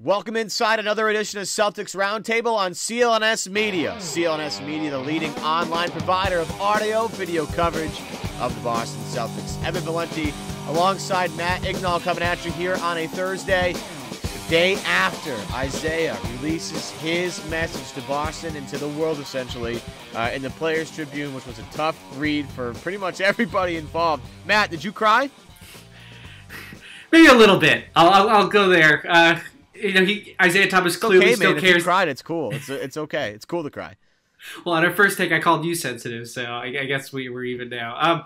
Welcome inside another edition of Celtics Roundtable on CLNS Media. CLNS Media, the leading online provider of audio, video coverage of the Boston Celtics. Evan Valenti alongside Matt Ignal coming at you here on a Thursday, the day after Isaiah releases his message to Boston and to the world, essentially, in the Players Tribune, which was a tough read for pretty much everybody involved. Matt, did you cry? Maybe a little bit. I'll go there. Isaiah Thomas clearly still cares. If you cried, it's cool. It's okay. It's cool to cry. Well, on our first take, I called you sensitive, so I guess we're even now.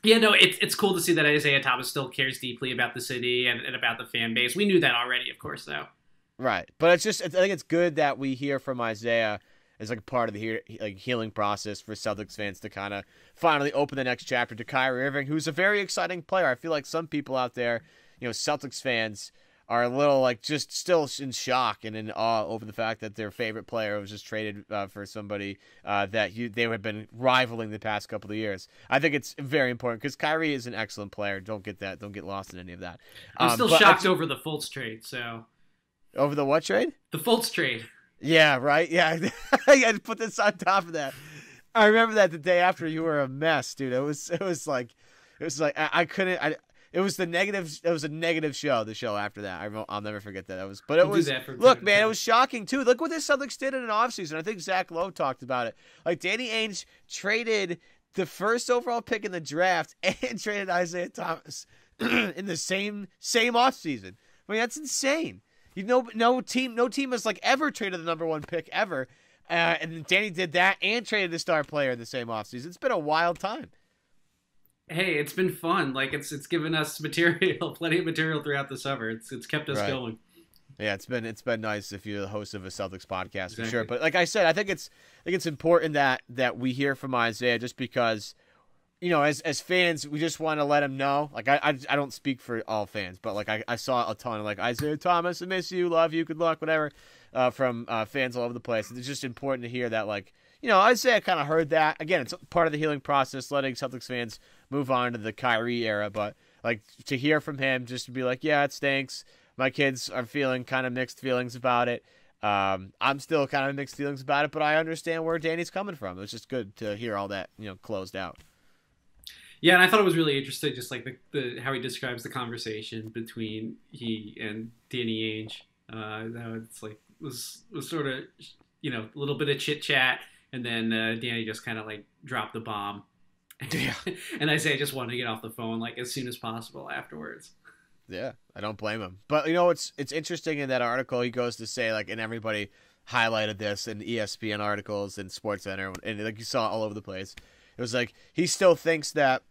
It's cool to see that Isaiah Thomas still cares deeply about the city and about the fan base. We knew that already, of course, though. Right, but I think it's good that we hear from Isaiah as like part of the healing process for Celtics fans to kind of finally open the next chapter to Kyrie Irving, who's a very exciting player. I feel like some people out there, Celtics fans, are a little just still in shock and in awe over the fact that their favorite player was just traded for somebody that they have been rivaling the past couple of years. I think it's very important because Kyrie is an excellent player. Don't get lost in any of that. I'm still shocked over the Fultz trade. So over the what trade? The Fultz trade. Yeah, right. Yeah, I had to put this on top of that. I remember that the day after you were a mess, dude. It was like I couldn't. It was a negative show. The show after that, I'll never forget that. Look, man, it was shocking too. Look what the Celtics did in an offseason. I think Zach Lowe talked about it. Like Danny Ainge traded the first overall pick in the draft and traded Isaiah Thomas in the same offseason. I mean, that's insane. No team has ever traded the number one pick ever, and Danny did that and traded the star player in the same offseason. It's been a wild time. Hey, it's been fun. It's given us material, plenty of material throughout the summer. It's kept us going. Yeah, it's been nice if you're the host of a Celtics podcast for sure. But like I said, I think it's important that we hear from Isaiah just because, as fans, we just want to let him know. Like I don't speak for all fans, but I saw a ton of Isaiah Thomas, I miss you, love you, good luck, whatever, from fans all over the place. It's just important to hear that Isaiah kind of heard that. Again, it's part of the healing process, letting Celtics fans move on to the Kyrie era. But to hear from him, just to be like, yeah, it stinks. My kids are feeling kind of mixed feelings about it. I'm still kind of mixed feelings about it, but I understand where Danny's coming from. It was just good to hear all that, closed out. Yeah, and I thought it was really interesting, just the how he describes the conversation between he and Danny Ainge. That was sort of a little bit of chit chat. And then Danny just kind of dropped the bomb. Yeah. And Isaiah just wanted to get off the phone as soon as possible afterwards. Yeah, I don't blame him. But it's interesting in that article he goes to say and everybody highlighted this in ESPN articles and SportsCenter and you saw all over the place. It was he still thinks that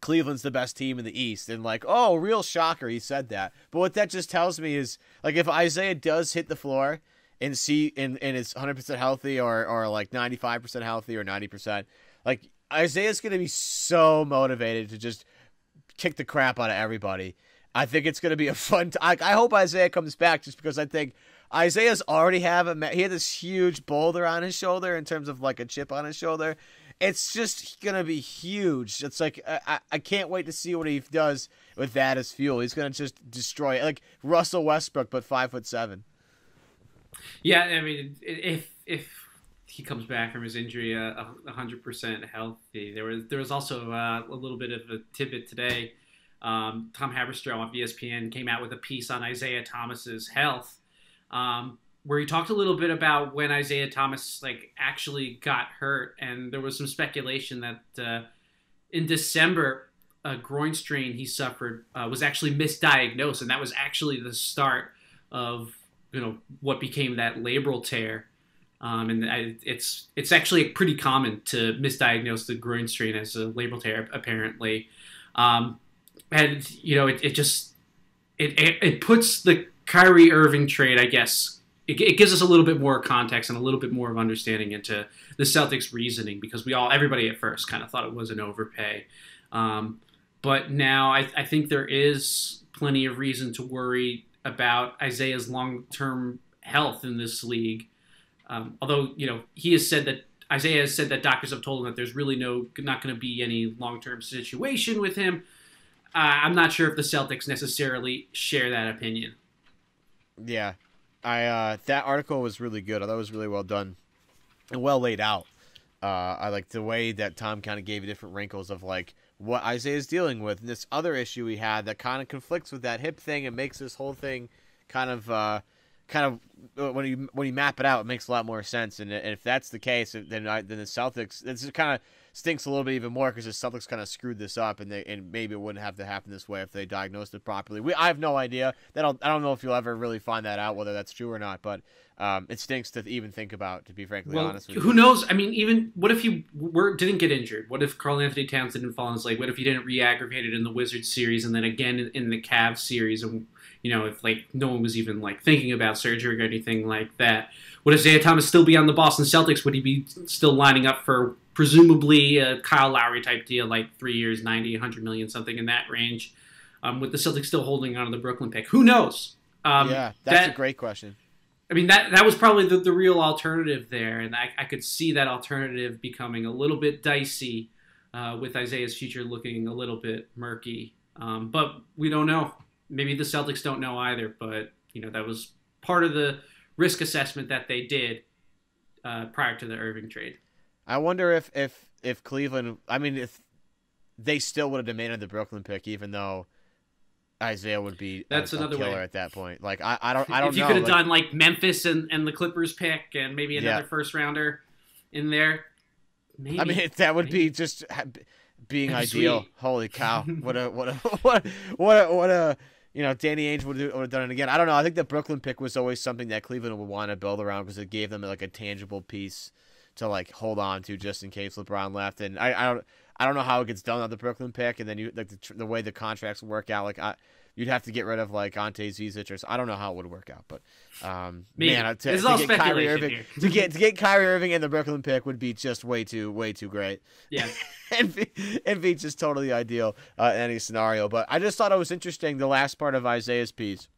Cleveland's the best team in the East and real shocker he said that. But what that just tells me is if Isaiah does hit the floor and is 100% healthy or 95% healthy or 90%, Isaiah's going to be so motivated to just kick the crap out of everybody. I think it's going to be a fun I hope Isaiah comes back just because I think Isaiah's already he had this huge boulder on his shoulder in terms of a chip on his shoulder. It's just going to be huge. It's I can't wait to see what he does with that as fuel. He's going to just destroy it. Russell Westbrook, but 5'7". Yeah, I mean, if he comes back from his injury 100% healthy, there was also a little bit of a tidbit today. Tom Haberstroh on ESPN came out with a piece on Isaiah Thomas's health, where he talked a little bit about when Isaiah Thomas actually got hurt, and there was some speculation that in December a groin strain he suffered was actually misdiagnosed, and that was actually the start of what became that labral tear. It's actually pretty common to misdiagnose the groin strain as a labral tear, apparently. It puts the Kyrie Irving trade, I guess, it gives us a little bit more context and a little bit more of understanding into the Celtics' reasoning, because everybody at first kind of thought it was an overpay. But now I think there is plenty of reason to worry about Isaiah's long-term health in this league. Although, Isaiah has said that doctors have told him that there's really not going to be any long-term situation with him. I'm not sure if the Celtics necessarily share that opinion. Yeah, that article was really good. I thought it was really well done and well laid out. I like the way that Tom kind of gave you different wrinkles of like what Isaiah's dealing with, and this other issue he had that kind of conflicts with that hip thing and makes this whole thing kind of when you map it out, it makes a lot more sense. And if that's the case, then the Celtics, this kind of stinks a little bit even more because the Celtics kind of screwed this up, and maybe it wouldn't have to happen this way if they diagnosed it properly. I have no idea. I don't know if you'll ever really find that out, whether that's true or not. But it stinks to even think about, to be frankly honest with you. Who knows? I mean, even what if he didn't get injured? What if Karl Anthony Towns didn't fall in his leg? What if he didn't re-aggravate it in the Wizards series and then again in the Cavs series? And if like no one was even like thinking about surgery or anything like that, would Isaiah Thomas still be on the Boston Celtics? Would he be still lining up for presumably a Kyle Lowry type deal, like 3 years, 90, 100 million, something in that range? With the Celtics still holding on to the Brooklyn pick, who knows? Yeah, that's a great question. I mean, that was probably the real alternative there, and I could see that alternative becoming a little bit dicey with Isaiah's future looking a little bit murky. But we don't know. Maybe the Celtics don't know either, but that was part of the risk assessment that they did prior to the Irving trade. I wonder if Cleveland, I mean, if they still would have demanded the Brooklyn pick, even though Isaiah would be that's another killer way at that point. Like I don't know. If you could have done like Memphis and the Clippers pick and maybe another first rounder in there, maybe. I mean, that would be just being ideal. Sweet. Holy cow! What a Danny Ainge would have done it again. I don't know. I think the Brooklyn pick was always something that Cleveland would want to build around because it gave them like a tangible piece to like hold on to just in case LeBron left. And I don't know how it gets done on the Brooklyn pick, and then you like the way the contracts work out. Like you'd have to get rid of like Ante Zizic or I don't know how it would work out, but man, to get Kyrie Irving to get Kyrie Irving and the Brooklyn pick would be just way too great. Yeah, and be just totally ideal in any scenario. But I just thought it was interesting the last part of Isaiah's piece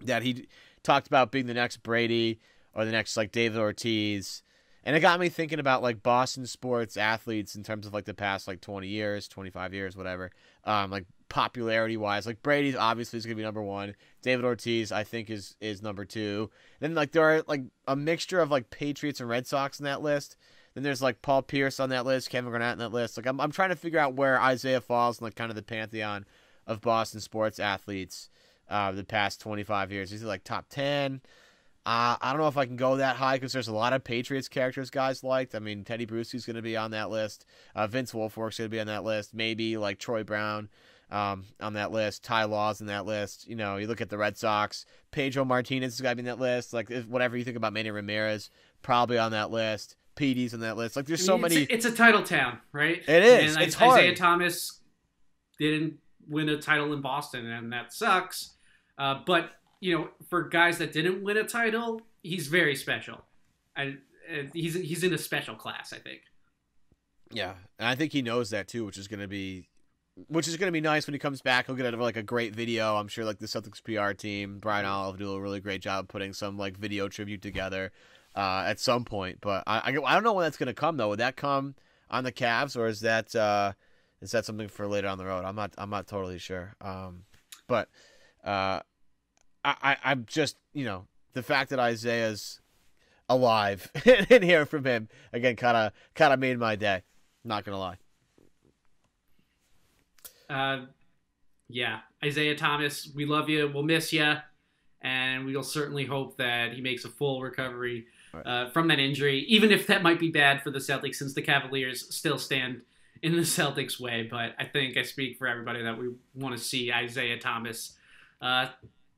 that he talked about being the next Brady or the next like David Ortiz. And it got me thinking about like Boston sports athletes in terms of like the past like 20 years, 25 years, whatever. Like popularity wise, like Brady's obviously is going to be number one. David Ortiz, I think, is number two. Then like there are like a mixture of like Patriots and Red Sox in that list. Then there's like Paul Pierce on that list, Kevin Garnett on that list. Like I'm trying to figure out where Isaiah falls in like kind of the pantheon of Boston sports athletes the past 25 years. Is he like top 10? I don't know if I can go that high because there's a lot of Patriots characters guys liked. I mean, Teddy Bruschi's going to be on that list. Vince Wilfork's going to be on that list. Maybe like Troy Brown on that list. Ty Law's on that list. You look at the Red Sox. Pedro Martinez is going to be on that list. Like whatever you think about Manny Ramirez, probably on that list. PD's on that list. Like there's so many. It's a title town, right? It is. And it's hard. Isaiah Thomas didn't win a title in Boston, and that sucks. But for guys that didn't win a title, he's very special. And he's in a special class, I think. Yeah, and I think he knows that too, which is going to be nice when he comes back. He'll get like a great video. I'm sure like the Celtics PR team, Brian Olive, do a really great job putting some like video tribute together at some point. But I don't know when that's going to come though. Would that come on the Cavs, or is that something for later on the road? I'm not totally sure. But I'm just, the fact that Isaiah's alive and hear from him again kind of made my day. Not gonna lie. Yeah, Isaiah Thomas, we love you. We'll miss you, and we'll certainly hope that he makes a full recovery from that injury, even if that might be bad for the Celtics, since the Cavaliers still stand in the Celtics' way. But I think I speak for everybody that we want to see Isaiah Thomas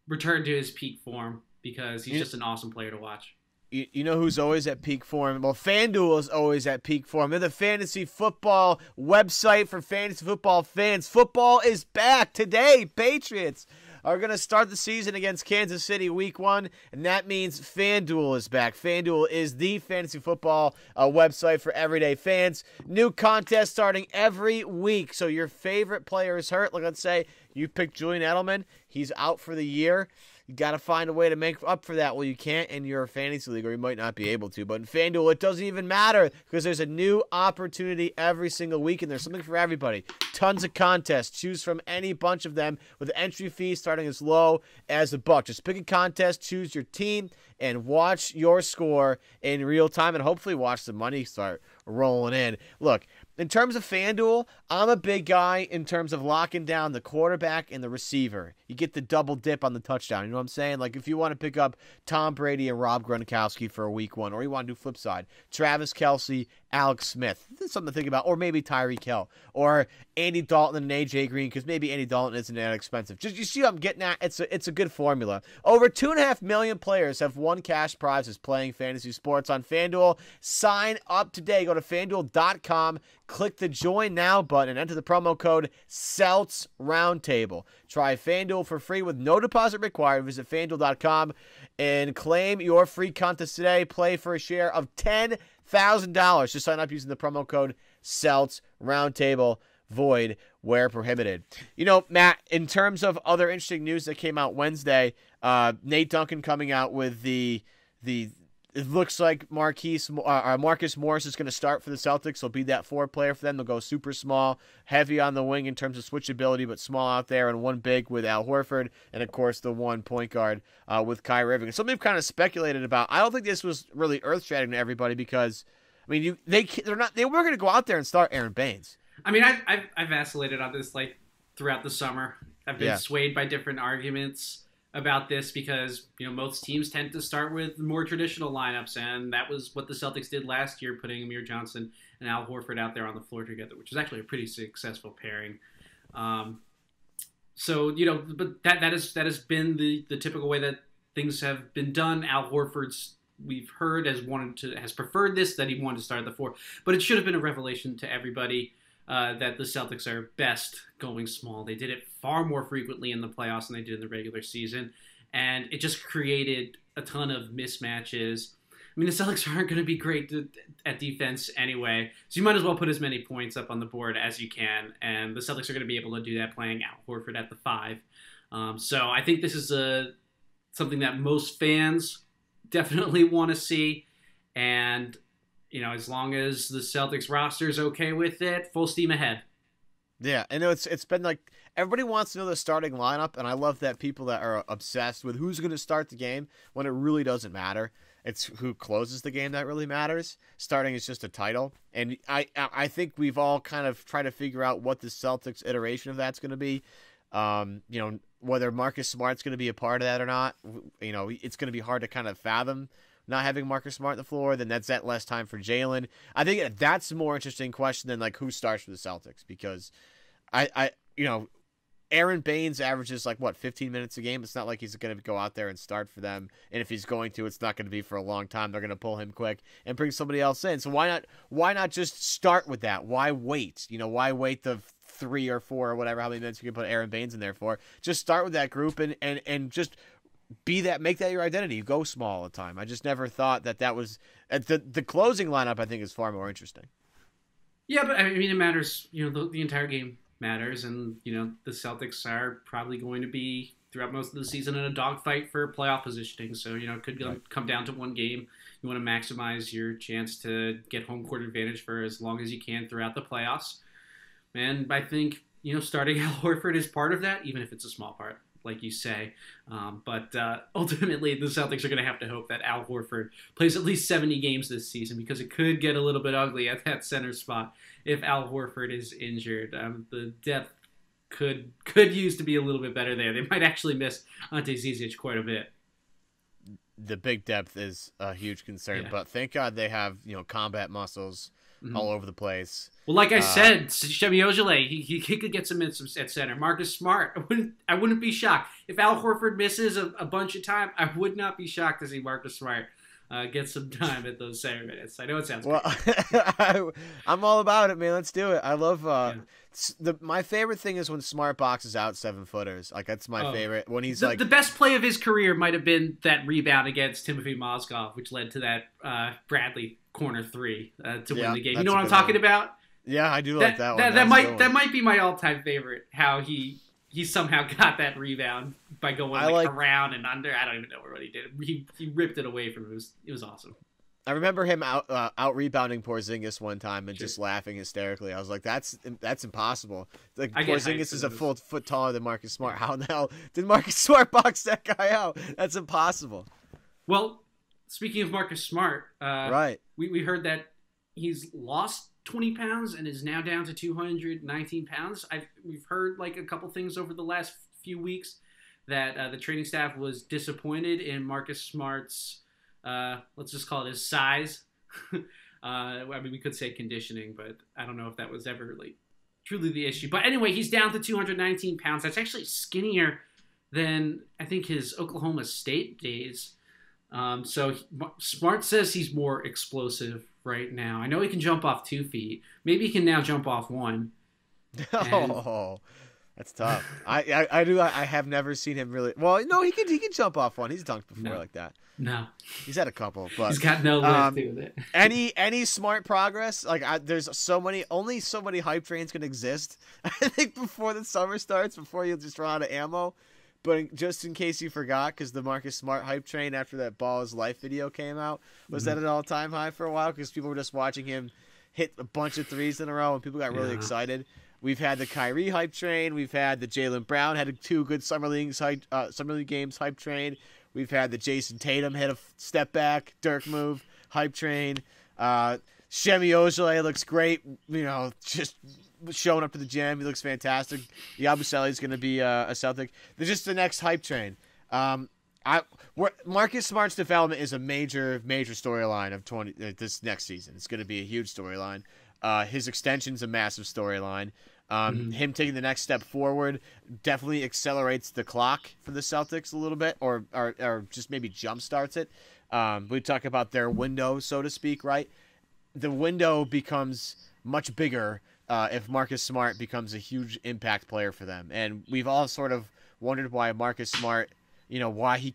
return to his peak form, because he's just an awesome player to watch. You know who's always at peak form? Well, FanDuel is always at peak form. They're the fantasy football website for fantasy football fans. Football is back today. Patriots are going to start the season against Kansas City week 1, and that means FanDuel is back. FanDuel is the fantasy football website for everyday fans. New contest starting every week. So your favorite player is hurt. Like, let's say you picked Julian Edelman. He's out for the year. You got to find a way to make up for that. Well, you can't in your fantasy league, or you might not be able to. But in FanDuel, it doesn't even matter, because there's a new opportunity every single week, and there's something for everybody. tons of contests. Choose from any bunch of them with entry fees starting as low as $1. Just pick a contest, choose your team, and watch your score in real time, and hopefully watch the money start rolling in. Look, in terms of FanDuel, I'm a big guy in terms of locking down the quarterback and the receiver. You get the double dip on the touchdown. You know what I'm saying? Like, if you want to pick up Tom Brady and Rob Gronkowski for a week 1, or you want to do flip side, Travis Kelce, Alex Smith. That's something to think about. Or maybe Tyreek Hill. Or Andy Dalton and AJ Green, because maybe Andy Dalton isn't that expensive. Just, you see what I'm getting at? It's a good formula. Over 2.5 million players have won cash prizes playing fantasy sports on FanDuel. Sign up today. Go to FanDuel.com, click the Join Now button, and enter the promo code CELTS Roundtable. Try FanDuel for free with no deposit required. Visit FanDuel.com and claim your free contest today. Play for a share of $10,000. Just sign up using the promo code CELTS Roundtable. Void where prohibited. You know, Matt, in terms of other interesting news that came out Wednesday, Nate Duncan coming out with the it looks like Marcus Morris is going to start for the Celtics. He'll be that 4 player for them. They'll go super small, heavy on the wing in terms of switchability, but small out there, and 1 big with Al Horford, and of course the 1 point guard with Kyrie Irving. Something we've kind of speculated about. I don't think this was really earth-shattering to everybody because, I mean, they weren't going to go out there and start Aaron Baines. I mean, I've vacillated on this like throughout the summer. I've been swayed by different arguments about this because, you know, most teams tend to start with more traditional lineups, and that was what the Celtics did last year, putting Amir Johnson and Al Horford out there on the floor together, which was actually a pretty successful pairing. So, you know, but that has been the typical way that things have been done. Al Horford's, we've heard, has preferred this, that he wanted to start at the 4, but it should have been a revelation to everybody that the Celtics are best going small. They did it far more frequently in the playoffs than they did in the regular season, and it just created a ton of mismatches. I mean, the Celtics aren't going to be great at defense anyway, so you might as well put as many points up on the board as you can, and the Celtics are going to be able to do that playing Al Horford at the 5. So I think this is something that most fans definitely want to see, and you know, as long as the Celtics roster is okay with it, full steam ahead. Yeah, I know it's been like everybody wants to know the starting lineup, and I love that people that are obsessed with who's going to start the game when it really doesn't matter. It's who closes the game that really matters. Starting is just a title, and I think we've all kind of tried to figure out what the Celtics iteration of that's going to be. You know, whether Marcus Smart's going to be a part of that or not. You know, it's going to be hard to kind of fathom not having Marcus Smart on the floor. Then that's that less time for Jalen. I think that's a more interesting question than like who starts for the Celtics, because I you know, Aaron Baines averages like 15 minutes a game. It's not like he's going to go out there and start for them, and if he's going to, it's not going to be for a long time. They're going to pull him quick and bring somebody else in. So why not just start with that? Why wait? You know, why wait the 3 or 4 or whatever how many minutes you can put Aaron Baines in there for? Just start with that group and just make that your identity. You go small all the time. I just never thought that was the closing lineup. I think is far more interesting. Yeah, but I mean, it matters. You know, the entire game matters, and you know, the Celtics are probably going to be throughout most of the season in a dogfight for playoff positioning. So you know, it could come down to one game. You want to maximize your chance to get home court advantage for as long as you can throughout the playoffs. And I think, you know, starting Al Horford is part of that, even if it's a small part, like you say. But ultimately, the Celtics are going to have to hope that Al Horford plays at least 70 games this season, because it could get a little bit ugly at that center spot if Al Horford is injured. The depth could use to be a little bit better there. They might actually miss Ante Zizic quite a bit. The big depth is a huge concern, but thank God they have, you know, combat muscles all over the place. Well, like I said, Shemi Ojale, he could get some minutes at center. Marcus Smart, I wouldn't be shocked. If Al Horford misses a bunch of time, I would not be shocked to see Marcus Smart get some time at those center minutes. I know it sounds crazy. I'm all about it, man. Let's do it. I love my favorite thing is when Smart boxes out 7-footers. Like, that's my favorite. When he's the best play of his career might have been that rebound against Timothy Mozgov, which led to that Bradley corner 3 to win the game. You know what I'm talking about? Yeah, I do like that one. That might be my all-time favorite. How he somehow got that rebound by going around and under. I don't even know what he did. He ripped it away from him. It was awesome. I remember him out rebounding Porzingis one time and just laughing hysterically. I was like, "That's impossible." Like Porzingis is a full foot taller than Marcus Smart. How in the hell did Marcus Smart box that guy out? That's impossible. Well, speaking of Marcus Smart, right? We heard that he's lost 20 pounds and is now down to 219 pounds. We've heard like a couple things over the last few weeks that the training staff was disappointed in Marcus Smart's. Let's just call it his size. I mean, we could say conditioning, but I don't know if that was ever like truly the issue. But anyway, he's down to 219 pounds. That's actually skinnier than I think his Oklahoma State days. So Smart says he's more explosive right now. I know he can jump off 2 feet. Maybe he can now jump off 1. Oh, that's tough. I have never seen him really. Well, no, he can jump off 1. He's dunked before like that. No, he's had a couple, but he's got no lift to it. Any Smart progress? Like there's only so many hype trains can exist. I think before the summer starts, before you'll just run out of ammo. But just in case you forgot, because the Marcus Smart hype train after that Ball is Life video came out was at an all-time high for a while because people were just watching him hit a bunch of threes in a row and people got really excited. We've had the Kyrie hype train. We've had the Jaylen Brown had 2 good summer league games hype train. We've had the Jason Tatum hit a step back Dirk move hype train. Shemi Ojeleye looks great. You know, just showing up to the gym. He looks fantastic. Yabusele is going to be a Celtic. They're just the next hype train. Marcus Smart's development is a major storyline of this next season. It's going to be a huge storyline. His extension's a massive storyline. Him taking the next step forward definitely accelerates the clock for the Celtics a little bit, or just maybe jump starts it. We talk about their window, so to speak, right? The window becomes much bigger if Marcus Smart becomes a huge impact player for them. And we've all sort of wondered why Marcus Smart, why he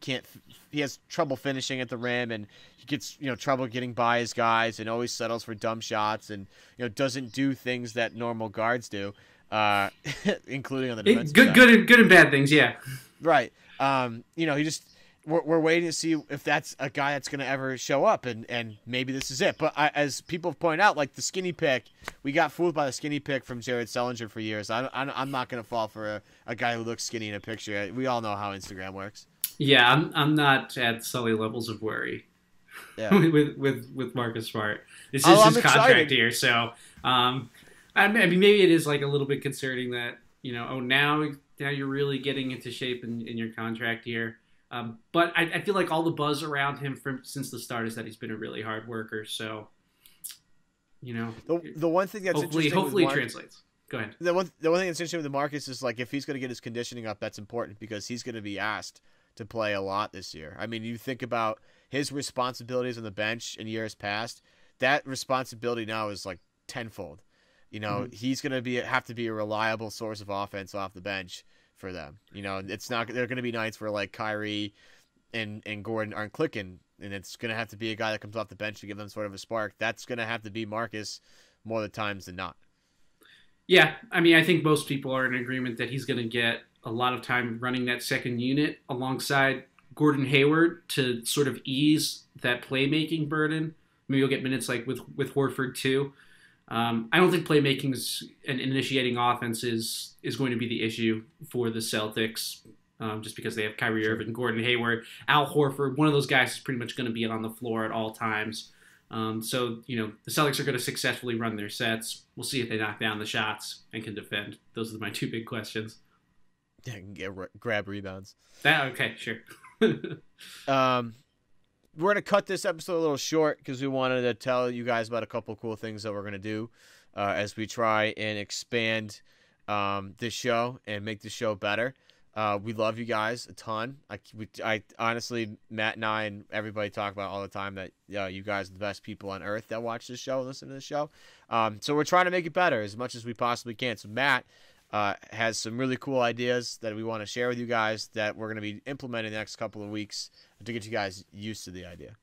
has trouble finishing at the rim and he gets, trouble getting by his guys and always settles for dumb shots and, doesn't do things that normal guards do, including on the defensive side. Good and bad things, yeah. Right. He just... We're waiting to see if that's a guy that's going to ever show up, and maybe this is it. But as people point out, like the skinny pick, we got fooled by the skinny pick from Jared Sellinger for years. I'm not going to fall for a guy who looks skinny in a picture. We all know how Instagram works. Yeah, I'm not at Sully levels of worry. Yeah. with Marcus Smart. This is his contract here, so I mean maybe it is like a little bit concerning that now you're really getting into shape in your contract year. But I feel like all the buzz around him since the start is that he's been a really hard worker. So, the one thing that's hopefully it translates. Go ahead. The one thing that's interesting with the Marcus is like if he's going to get his conditioning up, that's important because he's going to be asked to play a lot this year. I mean, you think about his responsibilities on the bench in years past. That responsibility now is like tenfold. He's going to have to be a reliable source of offense off the bench for them. It's not. There are going to be nights where like Kyrie and Gordon aren't clicking, and it's going to have to be a guy that comes off the bench to give them sort of a spark. That's going to have to be Marcus more the times than not. Yeah, I mean, I think most people are in agreement that he's going to get a lot of time running that second unit alongside Gordon Hayward to sort of ease that playmaking burden. Maybe you'll get minutes like with Horford too. I don't think playmaking and initiating offense is going to be the issue for the Celtics, just because they have Kyrie Irving, Gordon Hayward, Al Horford. One of those guys is pretty much going to be on the floor at all times. So the Celtics are going to successfully run their sets. We'll see if they knock down the shots and can defend. Those are my 2 big questions. Yeah, can grab rebounds. Okay, sure. We're going to cut this episode a little short because we wanted to tell you guys about a couple cool things that we're going to do as we try and expand this show and make the show better. We love you guys a ton. I honestly, Matt and I and everybody talk about all the time that you guys are the best people on earth that watch this show and listen to the show. So we're trying to make it better as much as we possibly can. So Matt has some really cool ideas that we want to share with you guys that we're going to be implementing the next couple of weeks to get you guys used to the idea.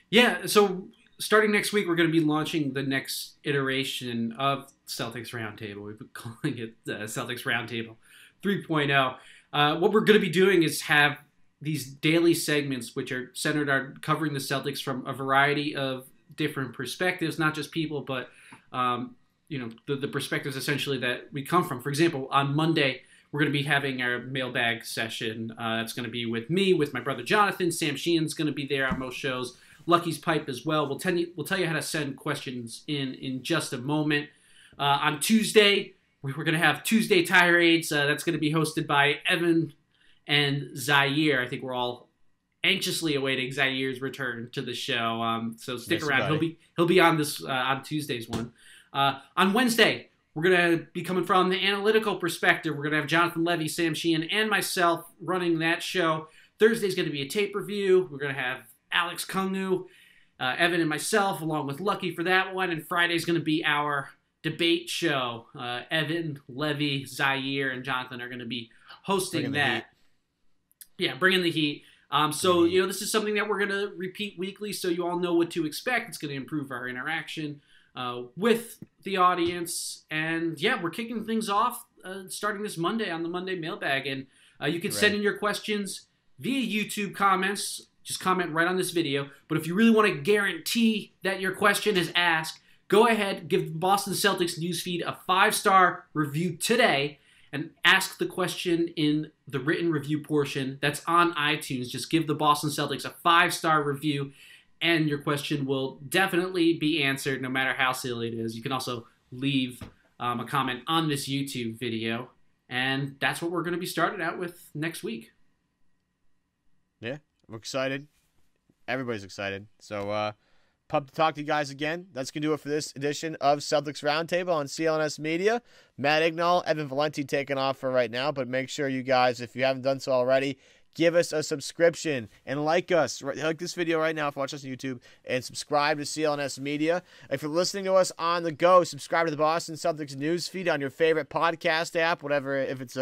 Yeah, so starting next week, we're going to be launching the next iteration of Celtics Roundtable. We've been calling it Celtics Roundtable 3.0. What we're going to be doing is have these daily segments, which are centered on covering the Celtics from a variety of different perspectives, not just people, but the perspectives essentially that we come from. For example, on Monday, we're going to be having our mailbag session. That's going to be with me, with my brother Jonathan. Sam Sheehan's going to be there on most shows. Lucky's Pipe as well. We'll tell you how to send questions in just a moment. On Tuesday, we're going to have Tuesday Tirades. That's going to be hosted by Evan and Zaire. I think we're all anxiously awaiting Zaire's return to the show. So stick around. He'll be on this on Tuesday's one. On Wednesday, we're going to be coming from the analytical perspective. We're going to have Jonathan Levy, Sam Sheehan, and myself running that show. Thursday's going to be a tape review. We're going to have Alex Kungu, Evan, and myself, along with Lucky for that one. And Friday's going to be our debate show. Evan, Levy, Zaire, and Jonathan are going to be hosting that. Yeah, bringing the heat. This is something that we're going to repeat weekly so you all know what to expect. It's going to improve our interaction with the audience. And yeah, we're kicking things off starting this Monday on the Monday mailbag. And you can send in your questions via YouTube comments. Just comment right on this video. But if you really want to guarantee that your question is asked, go ahead, give the Boston Celtics newsfeed a 5-star review today and ask the question in the written review portion that's on iTunes. Just give the Boston Celtics a 5-star review, and your question will definitely be answered no matter how silly it is. You can also leave a comment on this YouTube video, and that's what we're going to be starting out with next week. Yeah, we're excited. Everybody's excited. So, pumped to talk to you guys again. That's going to do it for this edition of Celtics Roundtable on CLNS Media. Matt Ignal, Evan Valenti taking off for right now, but make sure you guys, if you haven't done so already, give us a subscription and like us. Like this video right now if you watch us on YouTube, and subscribe to CLNS Media. If you're listening to us on the go, subscribe to the Boston Celtics news feed on your favorite podcast app, whatever, if it's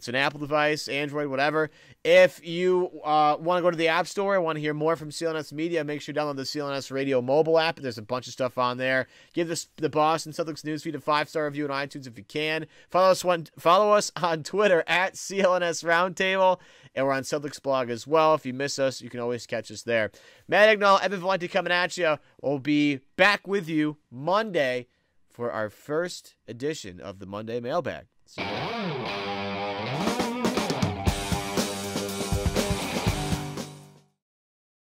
an Apple device, Android, whatever. If you want to go to the App Store and want to hear more from CLNS Media, make sure you download the CLNS Radio mobile app. There's a bunch of stuff on there. Give the Boston Celtics newsfeed a 5-star review on iTunes if you can. Follow us on Twitter at CLNS Roundtable, and we're on Celtics blog as well. If you miss us, you can always catch us there. Matt Ignal, Evan Valenti coming at you. We'll be back with you Monday for our first edition of the Monday Mailbag. See you then.